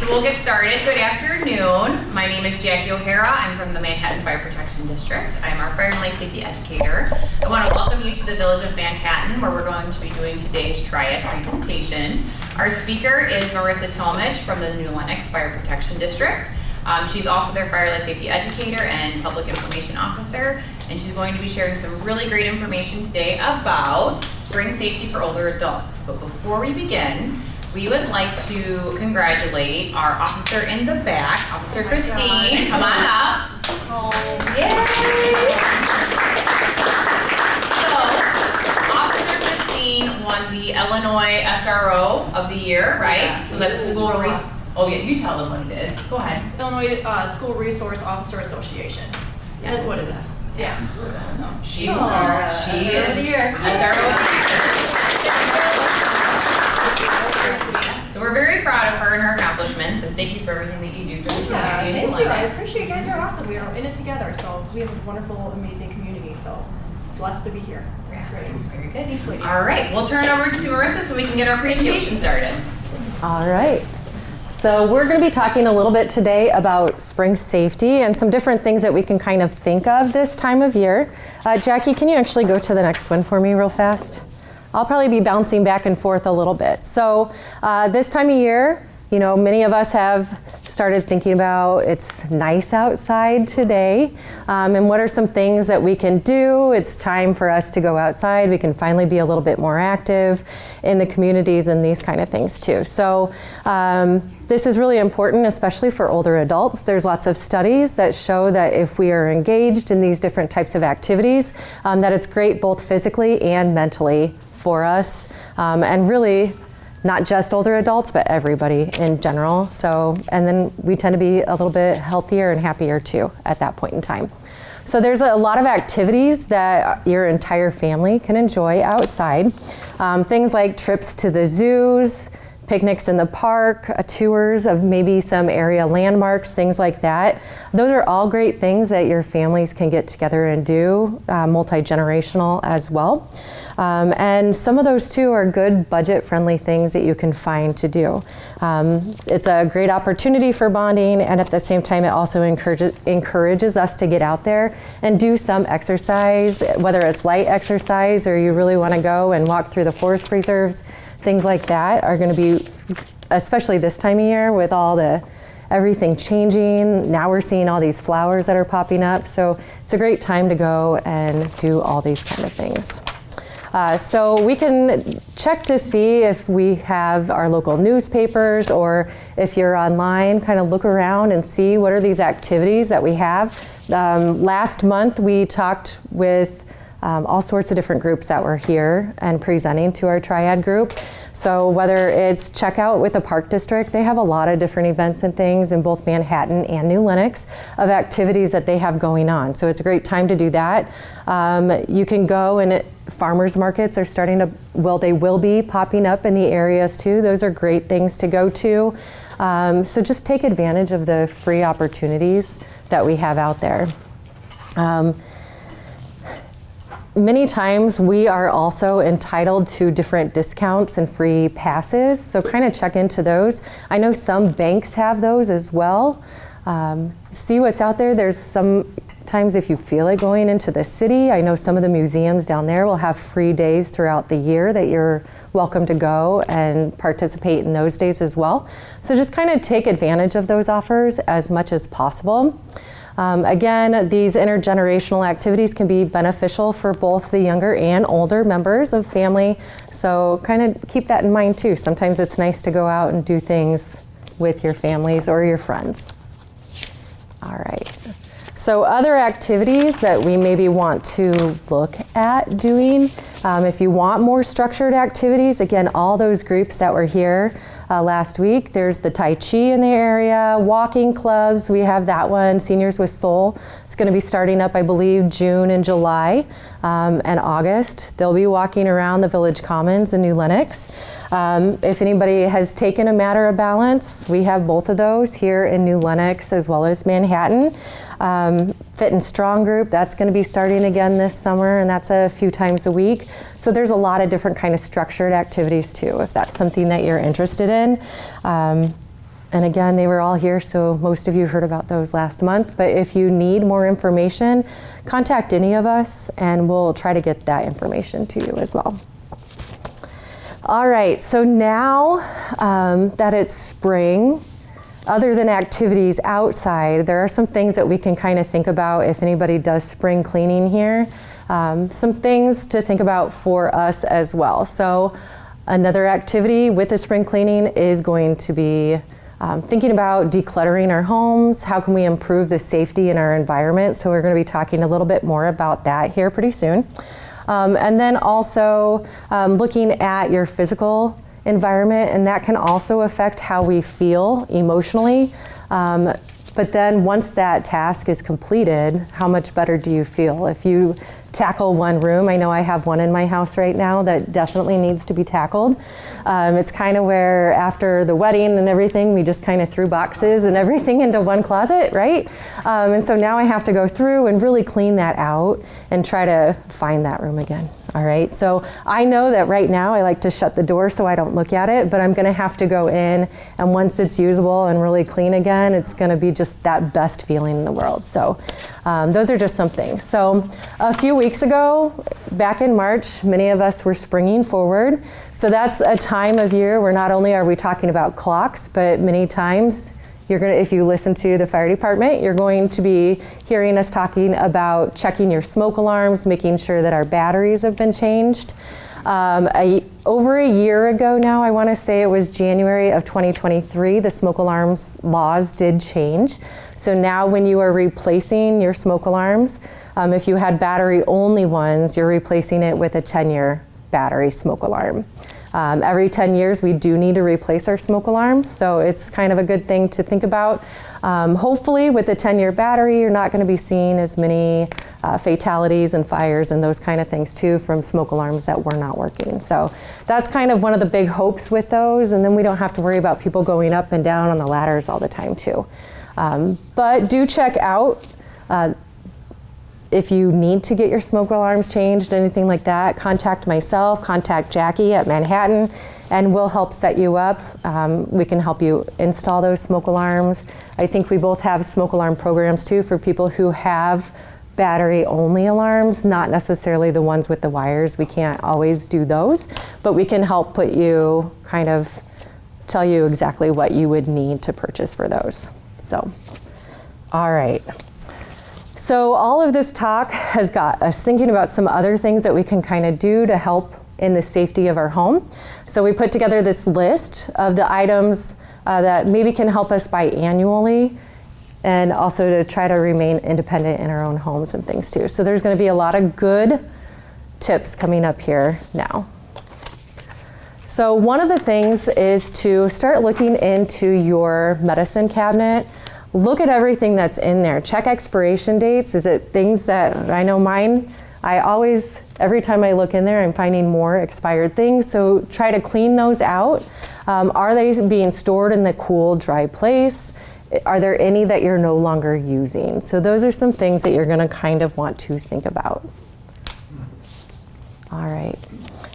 So we'll get started. Good afternoon. My name is Jackie O'Hara. I'm from the Manhattan Fire Protection District. I'm our fire and life safety educator. I want to welcome you to the Village of Manhattan, where we're going to be doing today's TRIAD presentation. Our speaker is Marisa Tomich from the new Lenox Fire Protection District. She's also their fire life safety educator and public information officer, and she's going to be sharing some really great information today about spring safety for older adults. But before we begin, we would like to congratulate our officer in the back, Officer Christine. Come on up. Oh. Yay! So, Officer Christine won the Illinois SRO of the year, right? Yeah, so that's school resource. Oh yeah, you tell them what it is. Go ahead. Illinois School Resource Officer Association. That's what it is. Yes. She is of the year. SRO of the year. So we're very proud of her and her accomplishments, and thank you for everything that you do for the community. Yeah, in thank you. I Lenox. appreciate you guys are awesome. We are in it together, so we have a wonderful, amazing community. So blessed to be here. It's great. Very good. Thanks, ladies. All right, we'll turn it over to Marisa so we can get our presentation started. All right. So we're going to be talking a little bit today about spring safety and some different things that we can kind of think of this time of year. Jackie, can you actually go to the next one for me real fast? I'll probably be bouncing back and forth a little bit. So this time of year, you know, many of us have started thinking about it's nice outside today, and what are some things that we can do? It's time for us to go outside. We can finally be a little bit more active in the communities and these kind of things too. So this is really important, especially for older adults. There's lots of studies that show that if we are engaged in these different types of activities, that it's great both physically and mentally for us, and really not just older adults, but everybody in general. So, and then we tend to be a little bit healthier and happier too at that point in time. So there's a lot of activities that your entire family can enjoy outside. Things like trips to the zoos, picnics in the park, tours of maybe some area landmarks, things like that. Those are all great things that your families can get together and do, multi-generational as well. And some of those too are good budget-friendly things that you can find to do. It's a great opportunity for bonding, and at the same time it also encourages us to get out there and do some exercise, whether it's light exercise or you really want to go and walk through the forest preserves. Things like that are going to be, especially this time of year with all the everything changing. Now we're seeing all these flowers that are popping up. So it's a great time to go and do all these kind of things. So we can check to see if we have our local newspapers, or if you're online, kind of look around and see what are these activities that we have. Last month we talked with all sorts of different groups that were here and presenting to our TRIAD group. So whether it's Checkout with the Park District, they have a lot of different events and things in both Manhattan and New Lenox of activities that they have going on. So it's a great time to do that. You can go, and farmers markets are starting to, well, they will be popping up in the areas too. Those are great things to go to. So just take advantage of the free opportunities that we have out there. Many times we are also entitled to different discounts and free passes, so kind of check into those. I know some banks have those as well. See what's out there. There's sometimes if you feel like going into the city, I know some of the museums down there will have free days throughout the year that you're welcome to go and participate in those days as well. So just kind of take advantage of those offers as much as possible. Again, these intergenerational activities can be beneficial for both the younger and older members of family. So kind of keep that in mind too. Sometimes it's nice to go out and do things with your families or your friends. All right. So other activities that we maybe want to look at doing, if you want more structured activities, again, all those groups that were here last week, there's the Tai Chi in the area, walking clubs, we have that one, Seniors with Soul. It's going to be starting up, I believe, June and July and August. They'll be walking around the Village Commons in New Lenox. If anybody has taken a Matter of Balance, we have both of those here in New Lenox as well as Manhattan. Fit and Strong group, that's going to be starting again this summer, and that's a few times a week. So there's a lot of different kind of structured activities too, if that's something that you're interested in. And again, they were all here, so most of you heard about those last month. But if you need more information, contact any of us, and we'll try to get that information to you as well. All right, so now that it's spring, other than activities outside, there are some things that we can kind of think about if anybody does spring cleaning here. Some things to think about for us as well. So another activity with the spring cleaning is going to be thinking about decluttering our homes. How can we improve the safety in our environment? So we're going to be talking a little bit more about that here pretty soon. And then also looking at your physical environment, and that can also affect how we feel emotionally. But then once that task is completed, how much better do you feel? If you tackle one room, I know I have one in my house right now that definitely needs to be tackled. It's kind of where after the wedding and everything, we just kind of threw boxes and everything into one closet, right? And so now I have to go through and really clean that out and try to find that room again. All right, so I know that right now I like to shut the door so I don't look at it, but I'm gonna have to go in, and once it's usable and really clean again, it's gonna be just that best feeling in the world. So those are just some things. So a few weeks ago, back in March, many of us were springing forward. So that's a time of year where not only are we talking about clocks, but many times if you listen to the fire department, you're going to be hearing us talking about checking your smoke alarms, making sure that our batteries have been changed. Over a year ago now, I want to say it was January of 2023, the smoke alarms laws did change. So now when you are replacing your smoke alarms, if you had battery only ones, you're replacing it with a 10-year battery smoke alarm. Every 10 years, we do need to replace our smoke alarms, so it's kind of a good thing to think about. Hopefully, with the 10-year battery, you're not going to be seeing as many fatalities and fires and those kind of things too from smoke alarms that were not working. So that's kind of one of the big hopes with those, and then we don't have to worry about people going up and down on the ladders all the time too. But do check out if you need to get your smoke alarms changed, anything like that, contact myself, contact Jackie at Manhattan, and we'll help set you up. We can help you install those smoke alarms. I think we both have smoke alarm programs too for people who have battery-only alarms, not necessarily the ones with the wires. We can't always do those, but we can help put you, kind of tell you exactly what you would need to purchase for those. So, all right. So all of this talk has got us thinking about some other things that we can kind of do to help in the safety of our home. So we put together this list of the items that maybe can help us buy annually, and also to try to remain independent in our own homes and things too. So there's going to be a lot of good tips coming up here now. So one of the things is to start looking into your medicine cabinet. Look at everything that's in there. Check expiration dates. Is it things that, I know mine, every time I look in there, I'm finding more expired things. So try to clean those out. Are they being stored in the cool, dry place? Are there any that you're no longer using? So those are some things that you're gonna kind of want to think about. All right.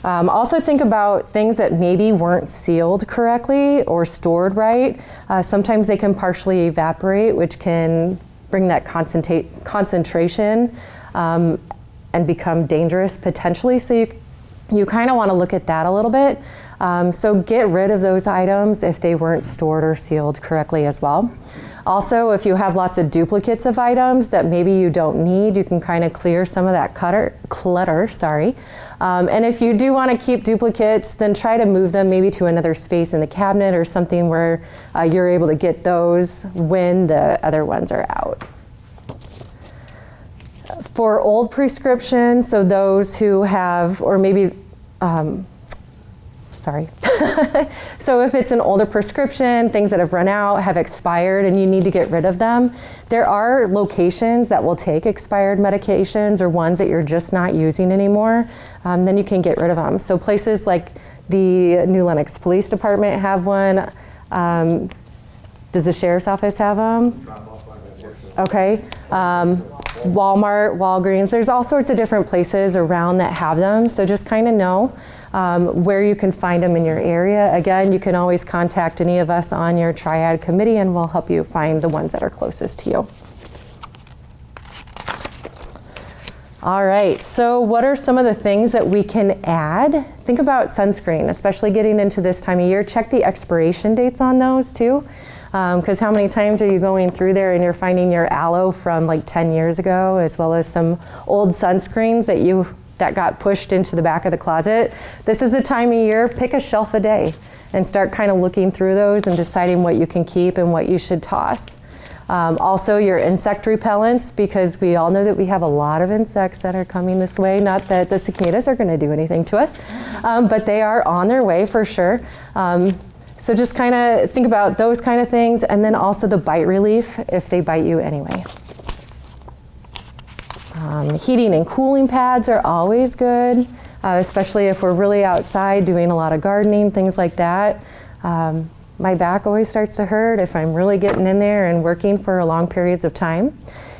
Also think about things that maybe weren't sealed correctly or stored right. Sometimes they can partially evaporate, which can bring that concentration and become dangerous potentially. So you kind of want to look at that a little bit. So get rid of those items if they weren't stored or sealed correctly as well. Also, if you have lots of duplicates of items that maybe you don't need, you can kind of clear some of that clutter. And if you do want to keep duplicates, then try to move them maybe to another space in the cabinet or something where you're able to get those when the other ones are out. For old prescriptions, so those who have, or maybe, so if it's an older prescription, things that have run out, have expired, and you need to get rid of them, there are locations that will take expired medications or ones that you're just not using anymore, then you can get rid of them. So places like the New Lenox Police Department have one. Does the Sheriff's Office have them? Okay. Walmart, Walgreens, there's all sorts of different places around that have them. So just kind of know where you can find them in your area. Again, you can always contact any of us on your TRIAD committee and we'll help you find the ones that are closest to you. All right, so what are some of the things that we can add? Think about sunscreen, especially getting into this time of year. Check the expiration dates on those too, because how many times are you going through there and you're finding your aloe from like 10 years ago, as well as some old sunscreens that got pushed into the back of the closet. This is the time of year, pick a shelf a day and start kind of looking through those and deciding what you can keep and what you should toss. Also your insect repellents, because we all know that we have a lot of insects that are coming this way. Not that the cicadas are going to do anything to us, but they are on their way for sure. So just kind of think about those kind of things, and then also the bite relief if they bite you anyway. Heating and cooling pads are always good, especially if we're really outside doing a lot of gardening, things like that. My back always starts to hurt if I'm really getting in there and working for long periods of time.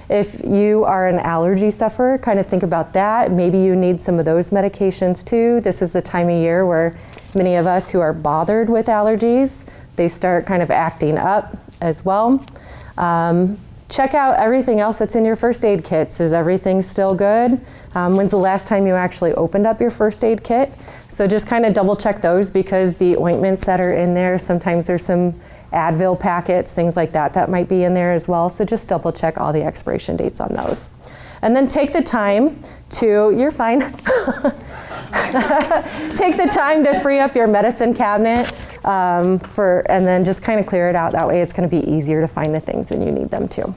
If you are an allergy sufferer, kind of think about that. Maybe you need some of those medications too. This is the time of year where many of us who are bothered with allergies, they start kind of acting up as well. Check out everything else that's in your first aid kits. Is everything still good? When's the last time you actually opened up your first aid kit? So just kind of double check those, because the ointments that are in there, sometimes there's some Advil packets, things like that, that might be in there as well. So just double check all the expiration dates on those. And then take the time to, you're fine. Take the time to free up your medicine cabinet and then just kind of clear it out. That way it's going to be easier to find the things when you need them too.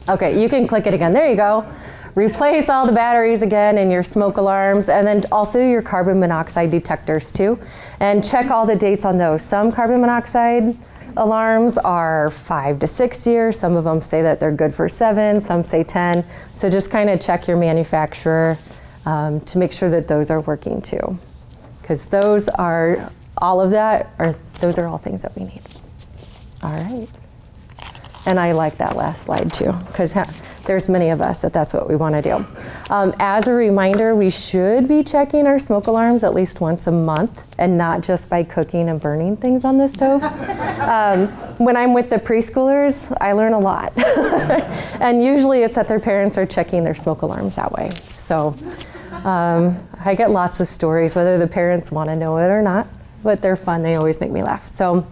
Okay, you can click it again. There you go. Replace all the batteries again in your smoke alarms, and then also your carbon monoxide detectors too. And check all the dates on those. Some carbon monoxide alarms are 5 to 6 years. Some of them say that they're good for 7, some say 10. So just kind of check your manufacturer to make sure that those are working too. Because those are all things that we need. All right. And I like that last slide too, because there's many of us that's what we want to do. As a reminder, we should be checking our smoke alarms at least once a month, and not just by cooking and burning things on the stove. When I'm with the preschoolers, I learn a lot. And usually it's that their parents are checking their smoke alarms that way. So I get lots of stories, whether the parents want to know it or not, but they're fun. They always make me laugh. So.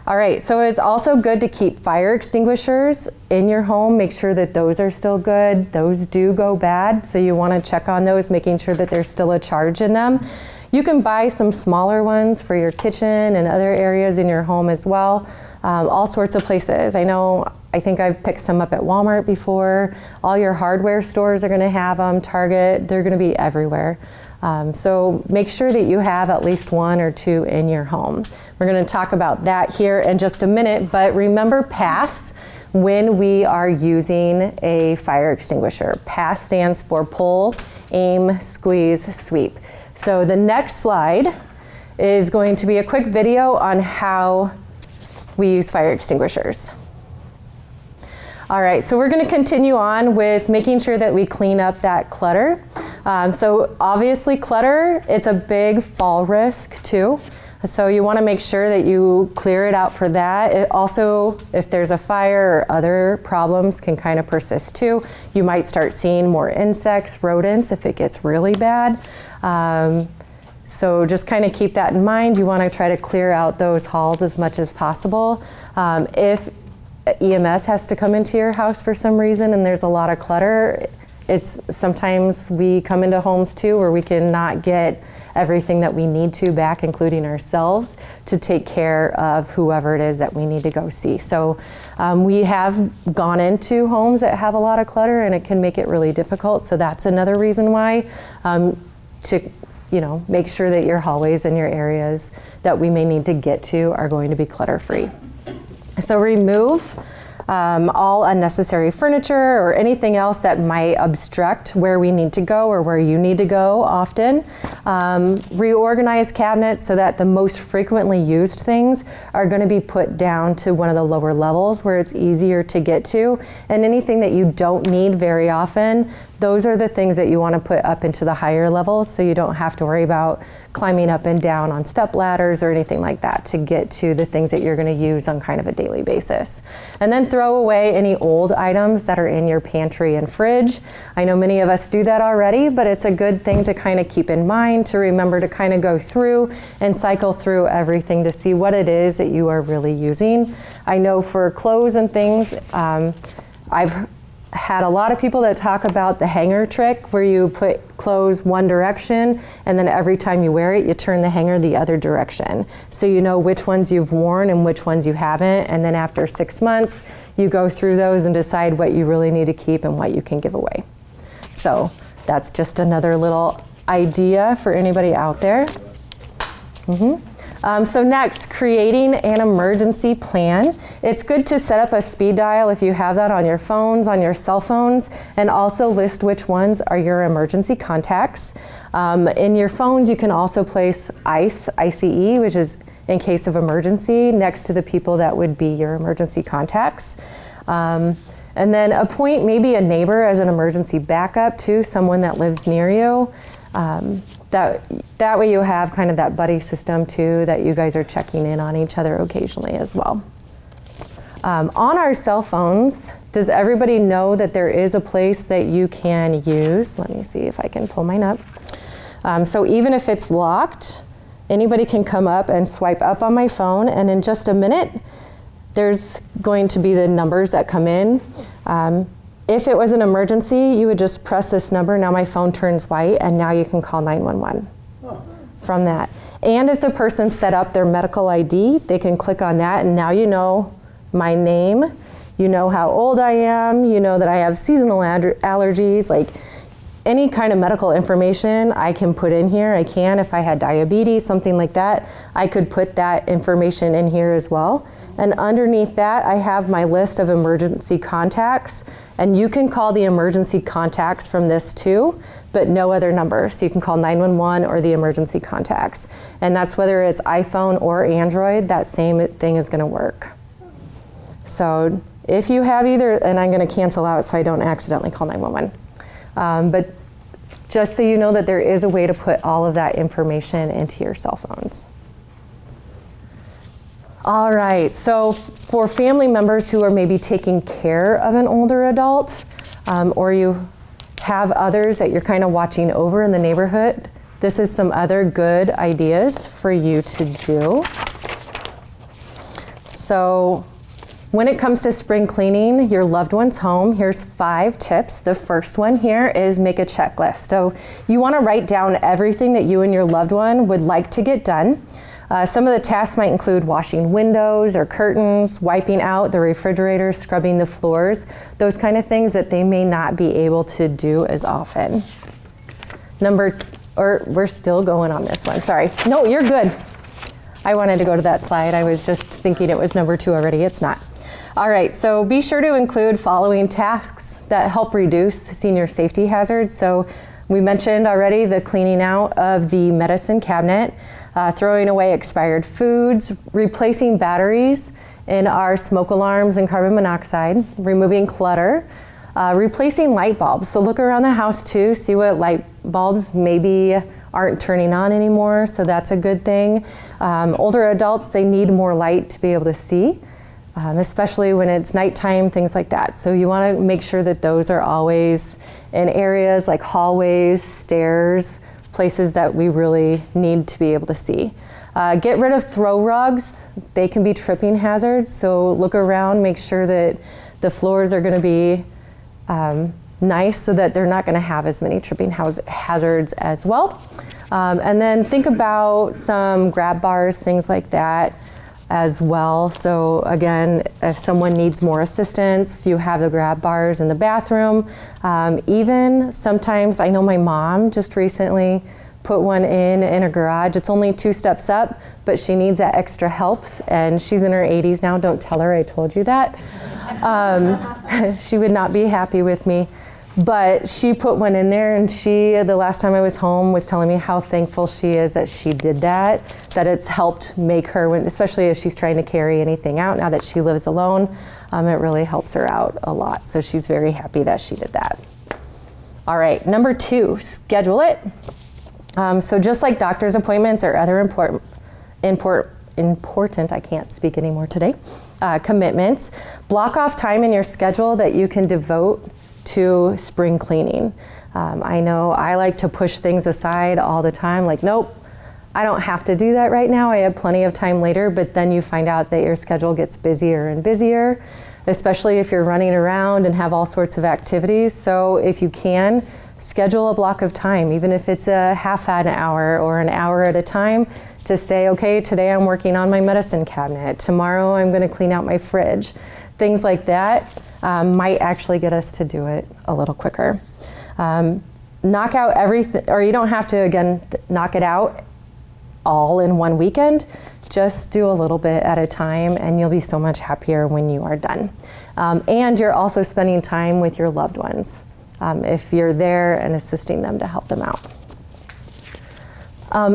All right, so it's also good to keep fire extinguishers in your home. Make sure that those are still good. Those do go bad, so you want to check on those, making sure that there's still a charge in them. You can buy some smaller ones for your kitchen and other areas in your home as well. All sorts of places. I think I've picked some up at Walmart before. All your hardware stores are going to have them, Target, they're going to be everywhere. So make sure that you have at least 1 or 2 in your home. We're going to talk about that here in just a minute, but remember PASS when we are using a fire extinguisher. PASS stands for pull, aim, squeeze, sweep. So the next slide is going to be a quick video on how we use fire extinguishers. All right, so we're going to continue on with making sure that we clean up that clutter. So obviously clutter, it's a big fall risk too. So you want to make sure that you clear it out for that. It also, if there's a fire or other problems can kind of persist too. You might start seeing more insects, rodents if it gets really bad. So just kind of keep that in mind. You want to try to clear out those halls as much as possible. If EMS has to come into your house for some reason and there's a lot of clutter, sometimes we come into homes too where we cannot get everything that we need to back, including ourselves, to take care of whoever it is that we need to go see. So we have gone into homes that have a lot of clutter and it can make it really difficult. So that's another reason why to make sure that your hallways and your areas that we may need to get to are going to be clutter-free. So remove all unnecessary furniture or anything else that might obstruct where we need to go or where you need to go often. Reorganize cabinets so that the most frequently used things are going to be put down to one of the lower levels where it's easier to get to. And anything that you don't need very often, those are the things that you want to put up into the higher levels so you don't have to worry about climbing up and down on step ladders or anything like that to get to the things that you're going to use on kind of a daily basis. And then throw away any old items that are in your pantry and fridge. I know many of us do that already, but it's a good thing to kind of keep in mind, to remember to kind of go through and cycle through everything to see what it is that you are really using. I know for clothes and things, I've had a lot of people that talk about the hanger trick where you put clothes one direction and then every time you wear it you turn the hanger the other direction, so you know which ones you've worn and which ones you haven't, and then after 6 months you go through those and decide what you really need to keep and what you can give away. So that's just another little idea for anybody out there. So next, creating an emergency plan. It's good to set up a speed dial if you have that on your phones, on your cell phones, and also list which ones are your emergency contacts. In your phones, you can also place ICE, which is in case of emergency, next to the people that would be your emergency contacts. And then appoint maybe a neighbor as an emergency backup too, someone that lives near you. That way you have kind of that buddy system too, that you guys are checking in on each other occasionally as well. On our cell phones, does everybody know that there is a place that you can use? Let me see if I can pull mine up. So even if it's locked, anybody can come up and swipe up on my phone, and in just a minute, there's going to be the numbers that come in. If it was an emergency, you would just press this number. Now my phone turns white, and now you can call 911 from that. And if the person set up their medical ID, they can click on that, and now you know my name, you know how old I am, you know that I have seasonal allergies, like any kind of medical information I can put in here. I can, if I had diabetes, something like that, I could put that information in here as well. And underneath that, I have my list of emergency contacts, and you can call the emergency contacts from this too, but no other number. So you can call 911 or the emergency contacts. And that's whether it's iPhone or Android, that same thing is gonna work. So if you have either, and I'm gonna cancel out so I don't accidentally call 911. But just so you know that there is a way to put all of that information into your cell phones. All right, so for family members who are maybe taking care of an older adult, or you have others that you're kind of watching over in the neighborhood, this is some other good ideas for you to do. So when it comes to spring cleaning your loved one's home, here's 5 tips. The first one here is make a checklist. So you want to write down everything that you and your loved one would like to get done. Some of the tasks might include washing windows or curtains, wiping out the refrigerator, scrubbing the floors, those kind of things that they may not be able to do as often. We're still going on this one, sorry. No, you're good. I wanted to go to that slide. I was just thinking it was number 2 already, it's not. All right, so be sure to include following tasks that help reduce senior safety hazards. So we mentioned already the cleaning out of the medicine cabinet, throwing away expired foods, replacing batteries in our smoke alarms and carbon monoxide, removing clutter, replacing light bulbs. So look around the house too, see what light bulbs maybe aren't turning on anymore, so that's a good thing. Older adults, they need more light to be able to see, especially when it's nighttime, things like that. So you want to make sure that those are always in areas like hallways, stairs, places that we really need to be able to see. Get rid of throw rugs. They can be tripping hazards, so look around, make sure that the floors are going to be nice so that they're not going to have as many tripping hazards as well. And then think about some grab bars, things like that as well. So again, if someone needs more assistance, you have the grab bars in the bathroom. Even sometimes, I know my mom just recently put one in her garage. It's only 2 steps up, but she needs that extra help, and she's in her 80s now. Don't tell her I told you that. She would not be happy with me. But she put one in there, and the last time I was home, was telling me how thankful she is that she did that it's helped make her, especially if she's trying to carry anything out now that she lives alone, it really helps her out a lot. So she's very happy that she did that. All right, number 2, schedule it. So just like doctor's appointments or other important, I can't speak anymore today, commitments, block off time in your schedule that you can devote to spring cleaning. I know I like to push things aside all the time, like, nope, I don't have to do that right now. I have plenty of time later, but then you find out that your schedule gets busier and busier, especially if you're running around and have all sorts of activities. So if you can, schedule a block of time, even if it's a half an hour or an hour at a time, to say, okay, today I'm working on my medicine cabinet. Tomorrow I'm going to clean out my fridge. Things like that might actually get us to do it a little quicker. Knock out everything, or you don't have to, again, knock it out all in one weekend. Just do a little bit at a time, and you'll be so much happier when you are done. And you're also spending time with your loved ones if you're there and assisting them to help them out.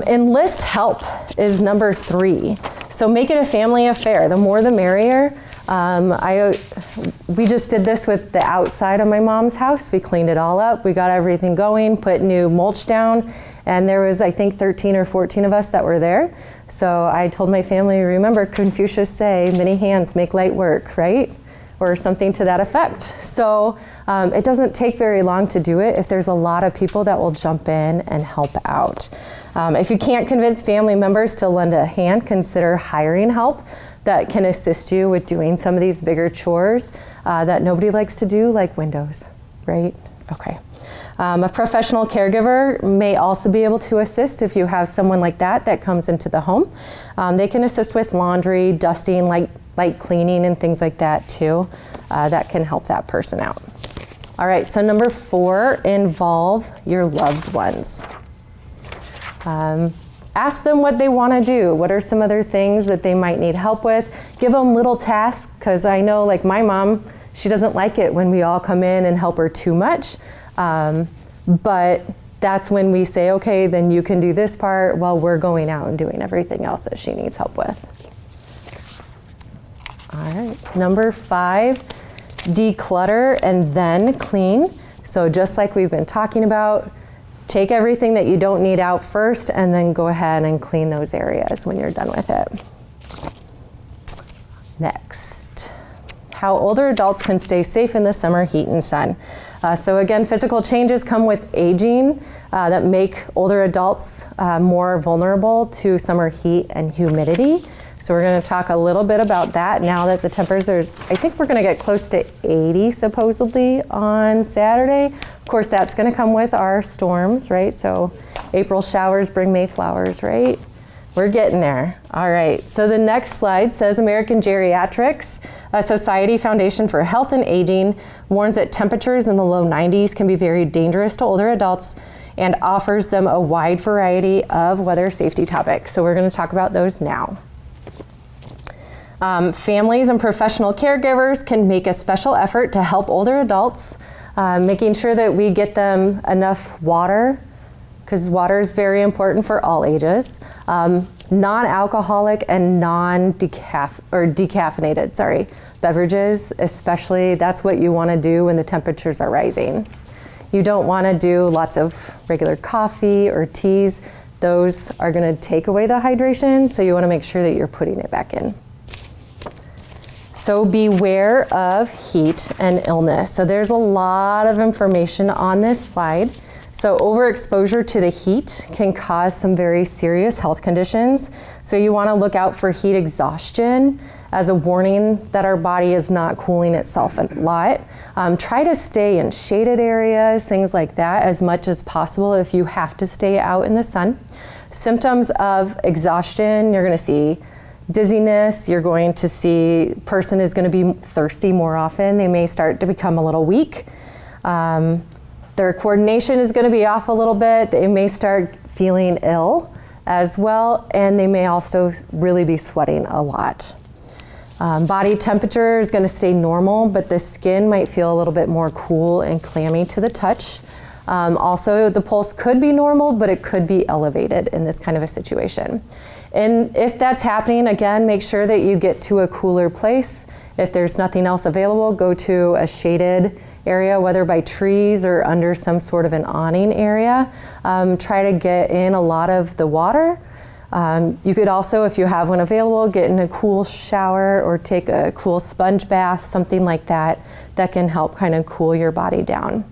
Enlist help is number 3. So make it a family affair. The more the merrier. We just did this with the outside of my mom's house. We cleaned it all up. We got everything going, put new mulch down, and there was, I think, 13 or 14 of us that were there. So I told my family, remember Confucius say, many hands make light work, right? Or something to that effect. So it doesn't take very long to do it if there's a lot of people that will jump in and help out. If you can't convince family members to lend a hand, consider hiring help that can assist you with doing some of these bigger chores that nobody likes to do, like windows, right? Okay. A professional caregiver may also be able to assist if you have someone like that comes into the home. They can assist with laundry, dusting, light cleaning, and things like that too. That can help that person out. All right, so number 4, involve your loved ones. Ask them what they want to do. What are some other things that they might need help with? Give them little tasks, because I know, like my mom, she doesn't like it when we all come in and help her too much. But that's when we say, okay, then you can do this part while we're going out and doing everything else that she needs help with. All right, number 5, declutter and then clean. So just like we've been talking about, take everything that you don't need out first and then go ahead and clean those areas when you're done with it. Next, how older adults can stay safe in the summer heat and sun. So again, physical changes come with aging that make older adults more vulnerable to summer heat and humidity. So we're going to talk a little bit about that now that the temperatures, I think we're going to get close to 80 supposedly on Saturday. Of course, that's going to come with our storms, right? So April showers bring May flowers, right? We're getting there. All right, so the next slide says American Geriatrics, a Society Foundation for Health and Aging, warns that temperatures in the low 90s can be very dangerous to older adults and offers them a wide variety of weather safety topics. So we're going to talk about those now. Families and professional caregivers can make a special effort to help older adults, making sure that we get them enough water, because water is very important for all ages, non-alcoholic and decaffeinated beverages, especially. That's what you want to do when the temperatures are rising. You don't want to do lots of regular coffee or teas. Those are going to take away the hydration, so you want to make sure that you're putting it back in. So beware of heat and illness. So there's a lot of information on this slide. So overexposure to the heat can cause some very serious health conditions. So you want to look out for heat exhaustion as a warning that our body is not cooling itself a lot. Try to stay in shaded areas, things like that, as much as possible if you have to stay out in the sun. Symptoms of exhaustion, you're going to see dizziness, you're going to see person is going to be thirsty more often. They may start to become a little weak. Their coordination is going to be off a little bit. They may start feeling ill as well, and they may also really be sweating a lot. Body temperature is going to stay normal, but the skin might feel a little bit more cool and clammy to the touch. Also, the pulse could be normal, but it could be elevated in this kind of a situation. And if that's happening, again, make sure that you get to a cooler place. If there's nothing else available, go to a shaded area, whether by trees or under some sort of an awning area. Try to get in a lot of the water. You could also, if you have one available, get in a cool shower or take a cool sponge bath, something like that, that can help kind of cool your body down.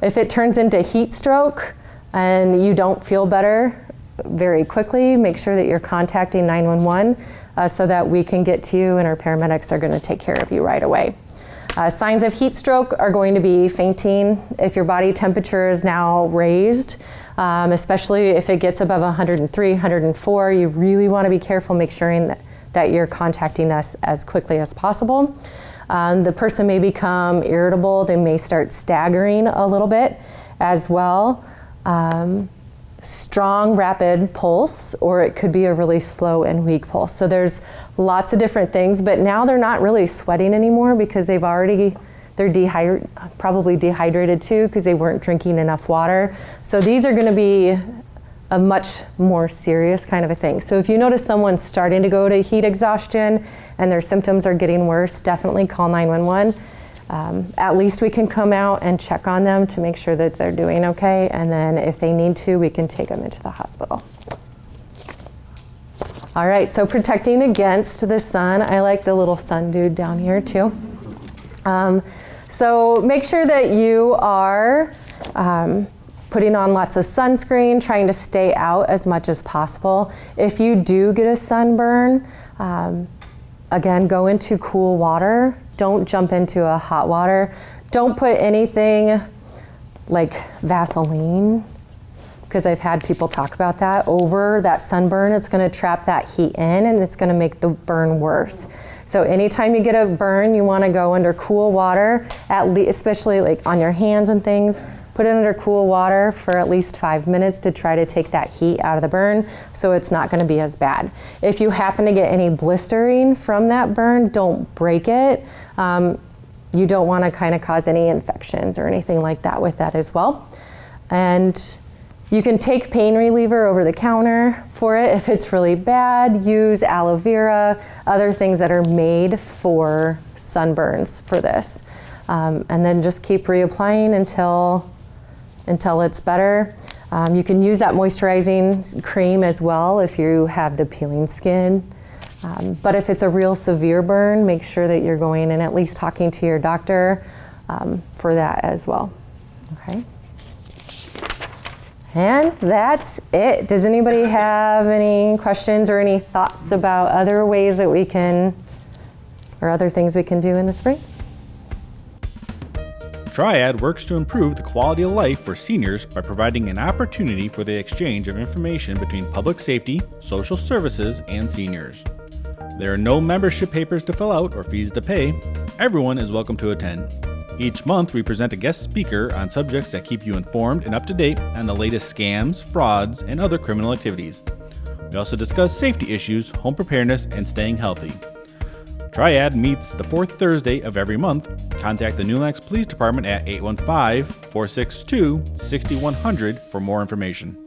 If it turns into heat stroke and you don't feel better very quickly, make sure that you're contacting 911 so that we can get to you and our paramedics are going to take care of you right away. Signs of heat stroke are going to be fainting if your body temperature is now raised, especially if it gets above 103, 104. You really want to be careful, make sure that you're contacting us as quickly as possible. The person may become irritable. They may start staggering a little bit as well. Strong, rapid pulse, or it could be a really slow and weak pulse. So there's lots of different things, but now they're not really sweating anymore because they're probably dehydrated too because they weren't drinking enough water. So these are going to be a much more serious kind of a thing. So if you notice someone starting to go to heat exhaustion and their symptoms are getting worse, definitely call 911. At least we can come out and check on them to make sure that they're doing okay, and then if they need to, we can take them into the hospital. All right, so protecting against the sun. I like the little sun dude down here too. So make sure that you are putting on lots of sunscreen, trying to stay out as much as possible. If you do get a sunburn, again, go into cool water. Don't jump into a hot water. Don't put anything like Vaseline, because I've had people talk about that, over that sunburn. It's going to trap that heat in and it's going to make the burn worse. So anytime you get a burn, you want to go under cool water, especially like on your hands and things. Put it under cool water for at least 5 minutes to try to take that heat out of the burn so it's not going to be as bad. If you happen to get any blistering from that burn, don't break it. You don't want to kind of cause any infections or anything like that with that as well. And you can take pain reliever over the counter for it. If it's really bad, use aloe vera, other things that are made for sunburns for this. And then just keep reapplying until it's better. You can use that moisturizing cream as well if you have the peeling skin. But if it's a real severe burn, make sure that you're going and at least talking to your doctor for that as well. Okay. And that's it. Does anybody have any questions or any thoughts about other ways that we can, or other things we can do in the spring? TRIAD works to improve the quality of life for seniors by providing an opportunity for the exchange of information between public safety, social services, and seniors. There are no membership papers to fill out or fees to pay. Everyone is welcome to attend. Each month, we present a guest speaker on subjects that keep you informed and up to date on the latest scams, frauds, and other criminal activities. We also discuss safety issues, home preparedness, and staying healthy. TRIAD meets the fourth Thursday of every month. Contact the Lenox Police Department at 815-462-6100 for more information.